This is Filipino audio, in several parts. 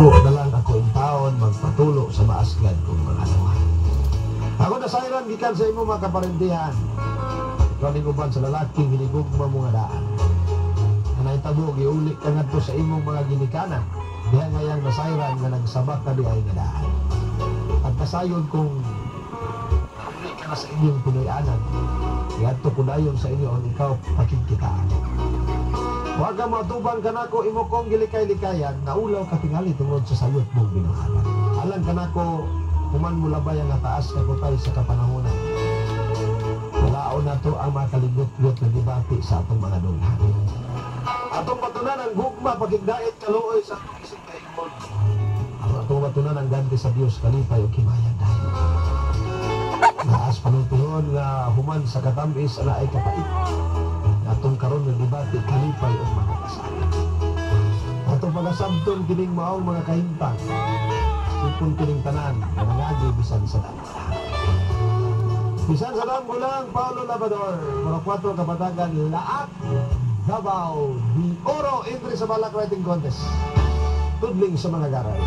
na lang ako in taon magpatulo sa maasgad kong mga luha. Ako nasayran gikan sa imo mga kaparindihan. Ikaw niguban sa lalaking hinigugma mga daan. Anay tabo giuli ka ngadto sa imong mga ginikanan. Diha ngayang nasayran nga nagsabak ka di ay nga daan. At kasayod kung uli ka na sa inyong pinuyanan. Iadto ko dayon sa inyo ang ikaw pakigkitaan. Huwag ka matubang ka na ko imo kong gilikay-likayan na ulaw ka tingali tungod sa sayot mong binuhanan. Alam ka na ko kuman mo labay ang taas ka kutay sa kapanahonan. Walaon na to ang makaligot-got na dibati sa atong mga dulhan. Atong patunan ang gugma pagigdait kaluoy sa atong isip kaingon. Ang atong patunan ang ganti sa Diyos kalipay o kimayan dahil. Naas panuntunon nga human sa katamis na ay kapait. Atong karon nga dibati kalipay o mga kasalan. Atong pagasabton kining maong mga kahintang. Sipon kining tanan nga nangagi bisan sa damo. Bisan sa damo lang, Paulo Labrador, 4 Kapatagan, Laat, Davao, Di Oro, entry sa Balak Writing Contest. Tudling sa mga garay.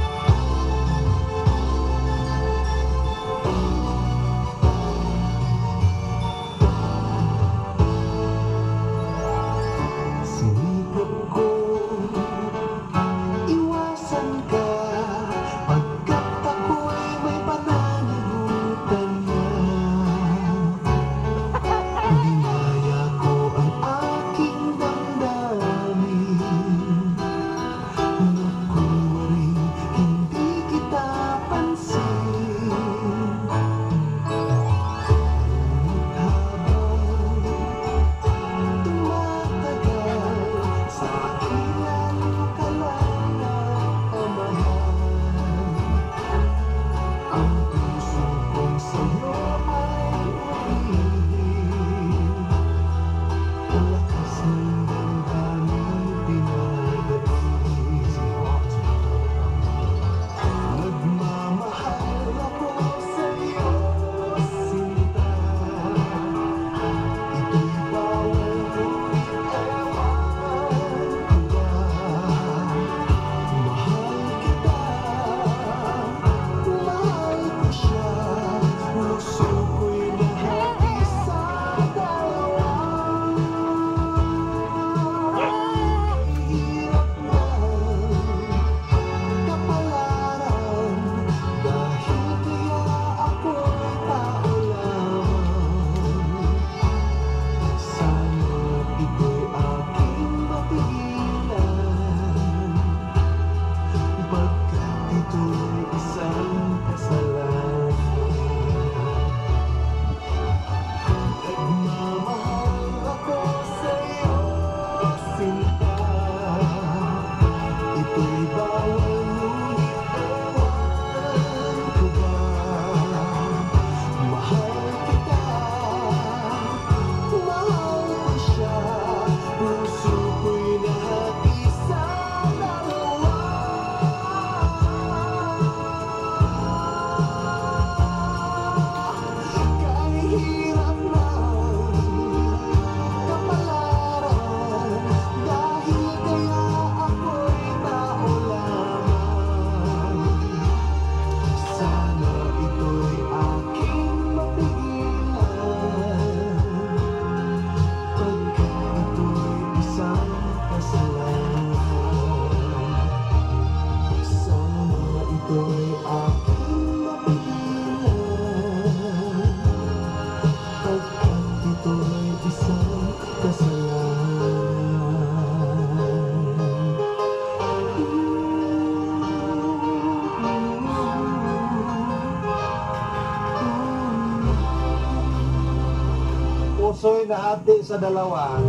Soy na ati sa dalawa.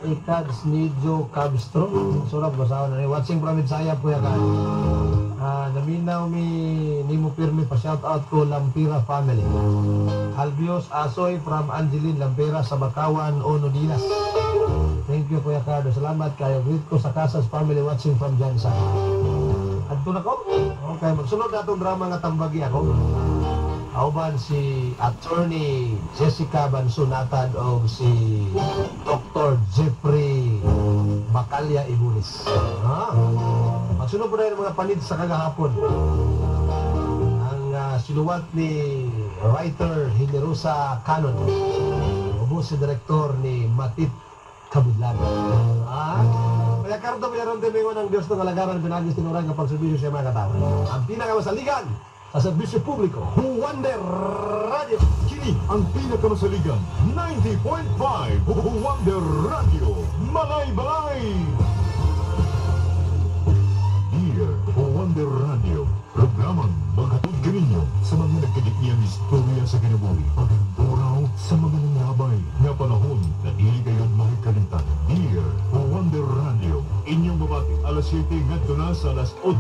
Ikad Snidjo Cabstro. Surap basahan na ni. Watching from Midsaya po yan. Naminaw ni mo pirmi pa shout out ko Lampira family. Albios Asoy from Angeline Lampira sa Bakawan Ono Dinas. Thank you Kuya Cardo. Salamat kayo. Greet ko sa Casas family watching from Jansa. Adto na ko. Okay, magsunod na itong drama nga tambagi ako. Auban si Attorney Jessica Bansunatan o si Dr. Jeffrey Bacalya Ibulis. Sunod po na yung mga panid sa kagahapon. Ang sinuwat ni writer Hinerosa Canon. Ubo si direktor ni Matit Kabudlan. Kaya karto pinaron timingon ng Diyos ng alagaran pinagis tinurang kapag serbisyo siya mga katawan. Ang pinakamasaligan sa serbisyo publiko, Wonder Radio. Kini ang pinakamasaligan, 90.5 Wonder Radio, Malay-Balay! Here, Wonder Radio, programang maghatod kaninyo sa mga nagkadikiyang istorya sa kinabuhi, pagturaw sa mga nangyabay na panahon na dili kayon makikalitan. Here, Wonder Radio, inyong babati, alas 7 ngadto na sa alas 8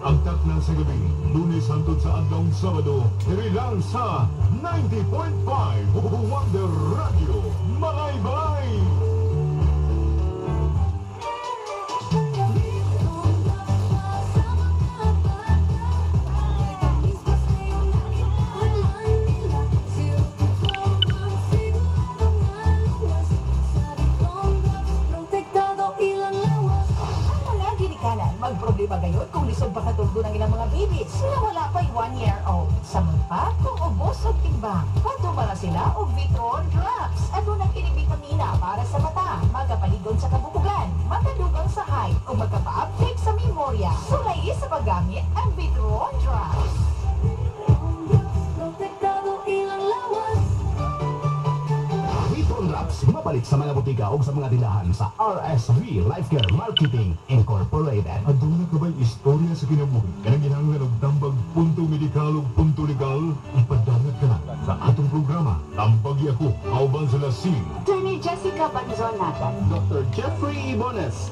ang takna sa gabi, Lunes hangtod sa adlong Sabado, diri lang sa 90.5 Wonder Radio, Malay-Balay! Magproblema gayon kung lisod pa katulgo ng ilang mga bibis. Sila wala pa'y 1 year old. Samantha, kung ubos o timbang, patumara sila o Vitron Drops. Ano nang kinibitamina para sa mata, magapaligon sa kabukugan, makadugang sa height, o magkapa-uptake sa memorya. Sulay sa paggamit ang Vitron Drops. Mapalit sa mga butika o sa mga tindahan sa RSV Life Care Marketing Incorporated. Aduna ka ba'y istorya sa kinabuhi? Kanang ginahanglan og tambag punto medikal o punto legal? Ipadangag ka na sa atong programa. Tambagi ako, kauban sila si Attorney Jessica Banzonata, Dr. Jeffrey Ibones.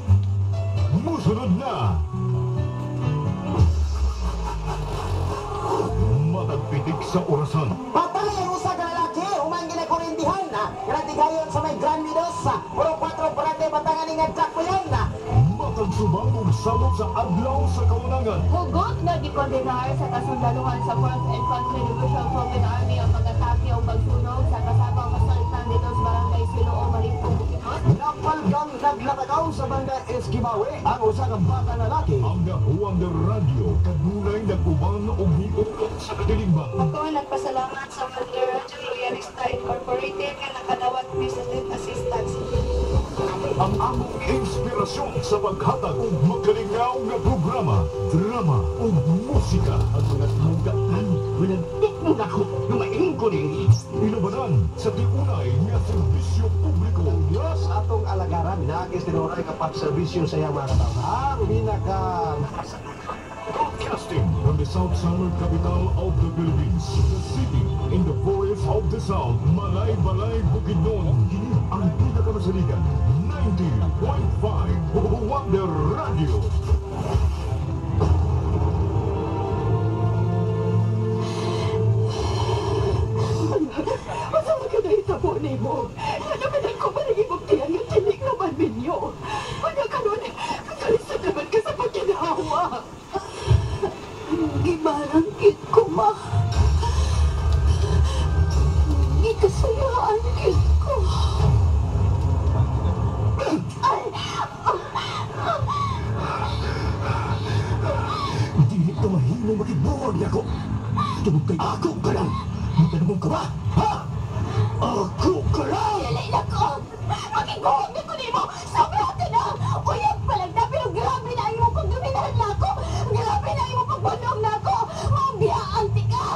Musunod na! Matagpitik sa orasan. Patay ang usa ka lalaki, humang ginakurindihan na, gratigayon sa may Gran Mendoza, puro 4 barangay batangan nga Jackpoyan na. Matagsubang sabog sa adlaw sa kaunangan. hugot na gikondenar sa kasundaluhan sa 4th Infantry Division Philippine Army ang pag-atake o pagsunog sa kasabang kasaltan dito sa barangay Siloo, Malipong, Bukidnon. Napalgang naglatagaw sa barangay Esquimawe, ang usa ka bata lalaki. Ang Wonder Radio, kadunay nag-uban o hiutot sa kadilimba. Ako nagpasalamat sa Wonder Radio Royalista Incorporated nga nakadawat business assistance. Ang among inspirasyon sa paghatag og magalingaw nga programa, drama o musika. Ang mga tawgaan, winagtik mo na ako, lumaing ko rin. Ilabanan sa tiunay nga serbisyo publiko. Diyos atong alagaran, pinagis tinuray kapag serbisyo sa iyang mga katawan. Ang pinaka Broadcasting from the South Summer capital of the Philippines, the city in the voice of the South, Malay-Balay, Bukidnon. Kini ang pinakamasaligan, 90.5 Wonder Radio. Masama ka na itabo ni mo. Nanabinan ko managibuktihan yung tinig naman ninyo. Wala ka nun, kalisod naman ka sa pagkinahawa. Gibarangkit ko, ma. Gikasayaan kit ko. Dili ka mahimo makibuwag na ako. Tungod kay ako ka lang. Matanong ka ba? Ha? Ako ka lang! Yalay na ko! Makibuhog na ko ni mo! Sobra ka na! Uyag pa lang na, pero grabe na imo pag duminahan na ako! Grabe na imo pag bunong na ako! Mabiyaan ka!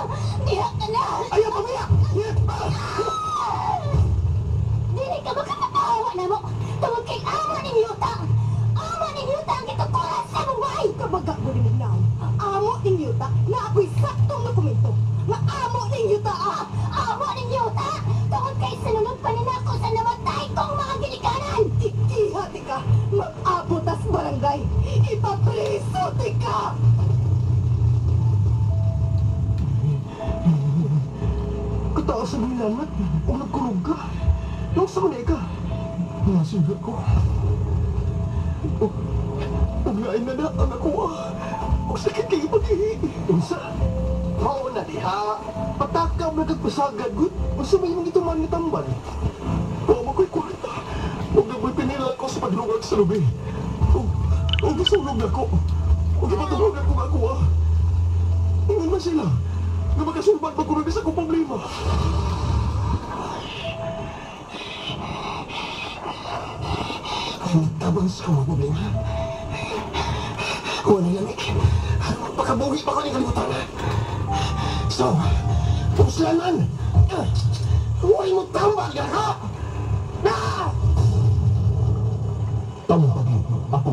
Diha ka na! Ayaw pamaya! Dili ka makakatawa na mo! Tawag kay ama ni Yuta! Ama ni Yuta ang kituturan sa buhay! Kabagak mo rin na, amo ni Yuta na ako'y saktong dokumento. Nga amo ni Yuta! Amo ni Yuta! Tawag kay sinunod pa nila ako sa namatay kong mga ginikanan! Ikihati ka, mag-abot as barangay. Ipapreso ka! Kataas sa bilanat, kung nagkulog ka. Nang sa manay ka. Nasigat ko. Uglain na ang ako Ang sakit kayo pag-ihi. Unsa? Mao na diha. Patakam na kagpasagad, good. Unsa may mga ituman ni tambal. Huwag mo ko'y kulita. Huwag na mo'y pinila ko sa padlungag sa lubi. Huwag nasunog na ko. Huwag man sila na makasulbad ba kung sa akong problema. Ang tabang sa akong problema. Kung ano yan pagkabuhi pa ko ni kalimutan. So, puslanan! Huwag mo tambal ka ha! Tambagi ako.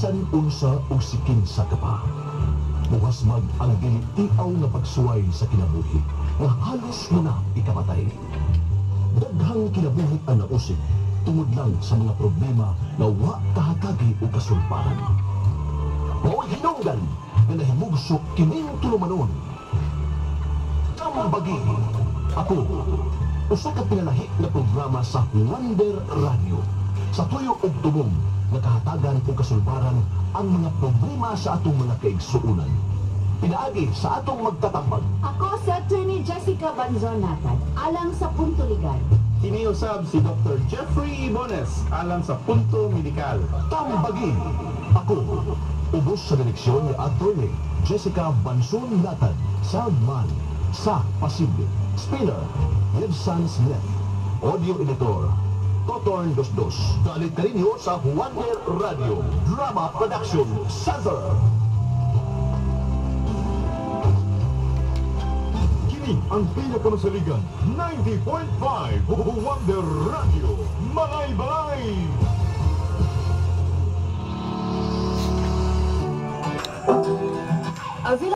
Bisan unsa o sikin sa kapa. Bukas mag ang gilitiaw na pagsuway sa kinabuhi nga halos mo na ikamatay. Daghang kinabuhi ang nausik tungod lang sa mga problema na wa kahatagi o kasulparan. Mao'y hinungdan na nahimugsok kining tulumanon. Tambagi ako, usa ka pinalahi na programa sa Wonder Radio. Sa tuyo ug tubong, nakahatagan o kasulbaran ang mga problema sa atong mga kaigsuunan. Pinaagi sa atong magtatambag. Ako si Attorney Jessica Banzonatan, alang sa Punto Legal. Iniusab si Dr. Jeffrey Ibones alang sa Punto Medikal. Tambagi ako, ubos sa direksyon ni Attorney Jessica Banson Latad, Soundman sa Pasible, Spinner, Gibson Smith, Audio Editor, Totorn Dos. Dalit ka rinyo sa Wonder Radio, Drama Production Center. Kini ang pinakamasaligan, 90.5 Wonder Radio, Malay-Balay!